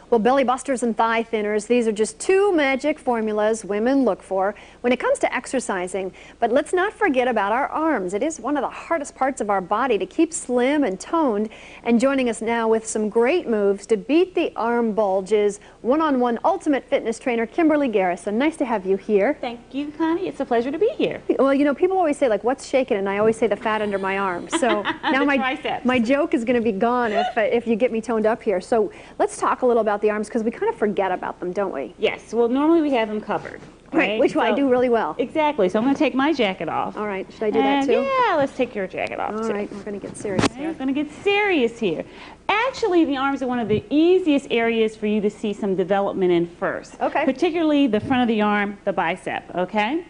Well, belly busters and thigh thinners, these are just two magic formulas women look for when it comes to exercising. But let's not forget about our arms. It is one of the hardest parts of our body to keep slim and toned. And joining us now with some great moves to beat the arm bulges, one-on-one ultimate fitness trainer, Kimberly Garrison. Nice to have you here. Thank you, Connie. It's a pleasure to be here. Well, you know, people always say, like, what's shaking? And I always say the fat under my arms. So now my joke is going to be gone if you get me toned up here. So let's talk a little about the arms, because we kind of forget about them, don't we? Yes. Well, normally we have them covered. Right, which I do really well. Exactly. So I'm going to take my jacket off. All right. Should I do that too? Yeah, let's take your jacket off too. All right. We're going to get serious here. We're going to get serious here. Actually, the arms are one of the easiest areas for you to see some development in first. Okay. Particularly the front of the arm, the bicep, okay?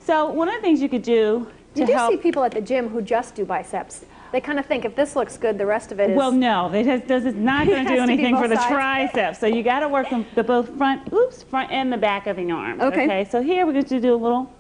So one of the things you could do to help... You do see people at the gym who just do biceps. They kind of think if this looks good, the rest of it is... Well, no, it's not going to do anything for the triceps. So you got to work the both front and the back of the arm. Okay. So here we're going to do a little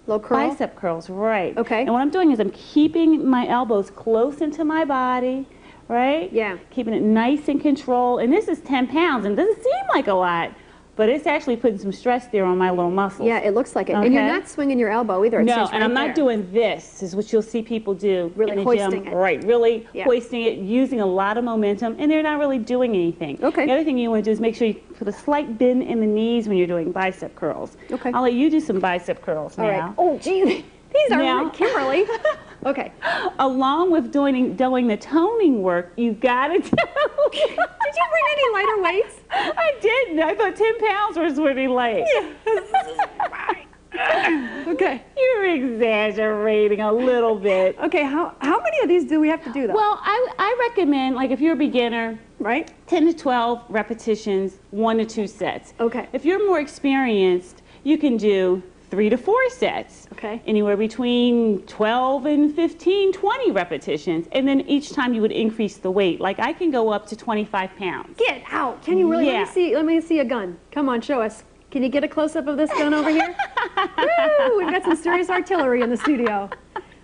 curl? Bicep curls, right. Okay. And what I'm doing is I'm keeping my elbows close into my body, right? Yeah. Keeping it nice and controlled. And this is 10 pounds, and it doesn't seem like a lot, but it's actually putting some stress there on my little muscles. Yeah, it looks like it. Okay. And you're not swinging your elbow either. No, and I'm not doing this, is what you'll see people do really in the hoisting gym. it. Right, really hoisting it, using a lot of momentum, and they're not really doing anything. Okay. The other thing you want to do is make sure you put a slight bend in the knees when you're doing bicep curls. Okay. I'll let you do some bicep curls now. All right. Oh, gee, these are Kimberly. Okay. Along with doing the toning work, you got to do... Did you bring any lighter weights? I didn't. I thought 10 pounds was really light. Yeah. Okay. You're exaggerating a little bit. Okay, how many of these do we have to do, though? Well, I recommend, like, if you're a beginner, right, 10 to 12 repetitions, 1 to 2 sets. Okay. If you're more experienced, you can do 3 to 4 sets. Okay. Anywhere between 12 and 15, 20 repetitions. And then each time you would increase the weight. Like, I can go up to 25 pounds. Get out. Can you really? Yeah. Let me see a gun. Come on, show us. Can you get a close-up of this gun over here? Woo, we've got some serious artillery in the studio.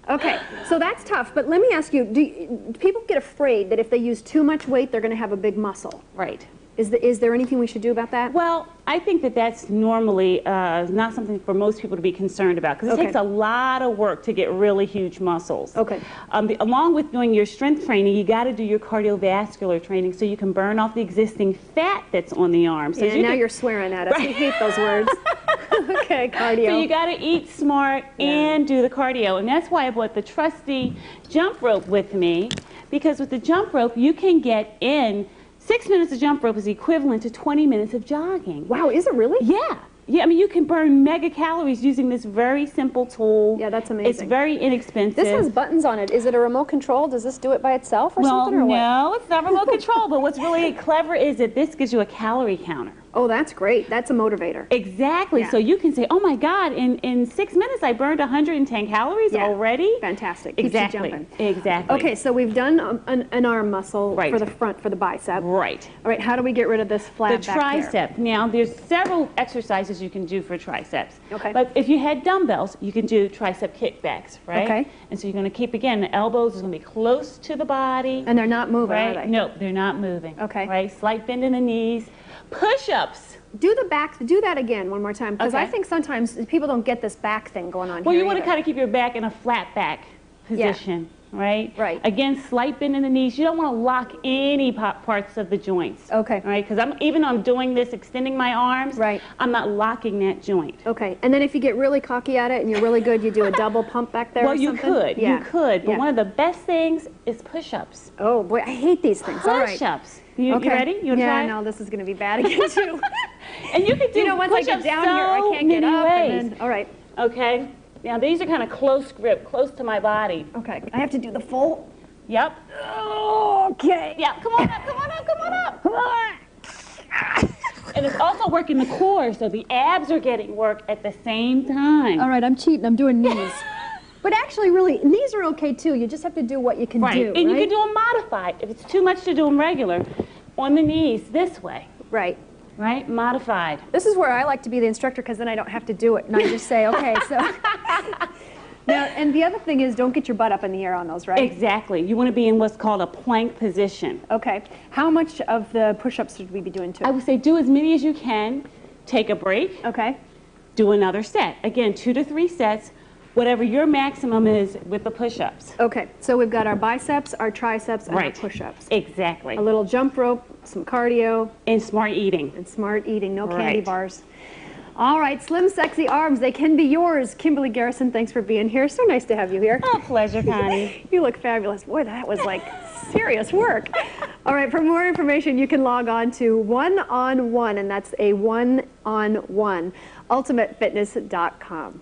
Okay, so that's tough. But let me ask you, do people get afraid that if they use too much weight, they're going to have a big muscle? Right. Is there anything we should do about that? Well, I think that's normally not something for most people to be concerned about, because it takes a lot of work to get really huge muscles. Okay. Along with doing your strength training, you got to do your cardiovascular training so you can burn off the existing fat that's on the arm. So now you're swearing at us. We hate those words. Okay, cardio. So you got to eat smart and do the cardio, and that's why I brought the trusty jump rope with me, because with the jump rope you can get in 6 minutes of jump rope is equivalent to 20 minutes of jogging. Wow, is it really? Yeah. Yeah, I mean, you can burn mega calories using this very simple tool. Yeah, that's amazing. It's very inexpensive. This has buttons on it. Is it a remote control? Does this do it by itself or something, or what? No, it's not remote control, but what's really clever is that this gives you a calorie counter. Oh, that's great. That's a motivator. Exactly. Yeah. So you can say, oh my God, in 6 minutes I burned 110 calories already. Fantastic. Keeps you jumping. Exactly. Okay, so we've done an arm muscle for the front, for the bicep. Right. All right, how do we get rid of this flab back there? The tricep. Now, there's several exercises you can do for triceps. Okay. But if you had dumbbells, you can do tricep kickbacks, right? Okay. And so you're going to keep, again, the elbows are going to be close to the body. And they're not moving, right? are they? No, they're not moving. Okay. Right? Slight bend in the knees. Push-ups. Do the back, do that again one more time, because I think sometimes people don't get this back thing going on here. Well, you want to kind of keep your back in a flat back position, right? Right. Again, slight bend in the knees. You don't want to lock any parts of the joints. Okay. Right? Because even though I'm doing this, extending my arms, I'm not locking that joint. Okay. And then if you get really cocky at it and you're really good, you do a double pump back there. Well, you could. Yeah. You could. But one of the best things is push-ups. Oh boy, I hate these things. Push-ups. You ready? You want to try? Yeah, no, this is going to be bad again too. And you can do once I get down here, I can't get up. And then, all right. Okay. Now these are kind of close grip, close to my body. Okay. I have to do the full. Yep. Okay. Yeah. Come on up. Come on up. Come on up. Come on. And it's also working the core, so the abs are getting work at the same time. All right. I'm cheating. I'm doing knees. But actually, really, knees are okay too. You just have to do what you can do. And you can do them modified. If it's too much to do them regular, on the knees this way. Right. Right? Modified. This is where I like to be the instructor, because then I don't have to do it. And I just say, okay, so Now, and the other thing is, don't get your butt up in the air on those, right? Exactly. You want to be in what's called a plank position. Okay. How much of the push-ups should we be doing too? I would say do as many as you can. Take a break. Okay. Do another set. Again, 2 to 3 sets, whatever your maximum is with the push-ups. Okay. So we've got our biceps, our triceps, and Right. our push-ups. Exactly. A little jump rope, some cardio, And smart eating. and smart eating. No candy Right. bars. All right, slim, sexy arms, they can be yours. Kimberly Garrison, thanks for being here. So nice to have you here. Oh, pleasure, Connie. You look fabulous. Boy, that was like serious work. All right, for more information, you can log on to one-on-one, and that's a one-on-one, ultimatefitness.com.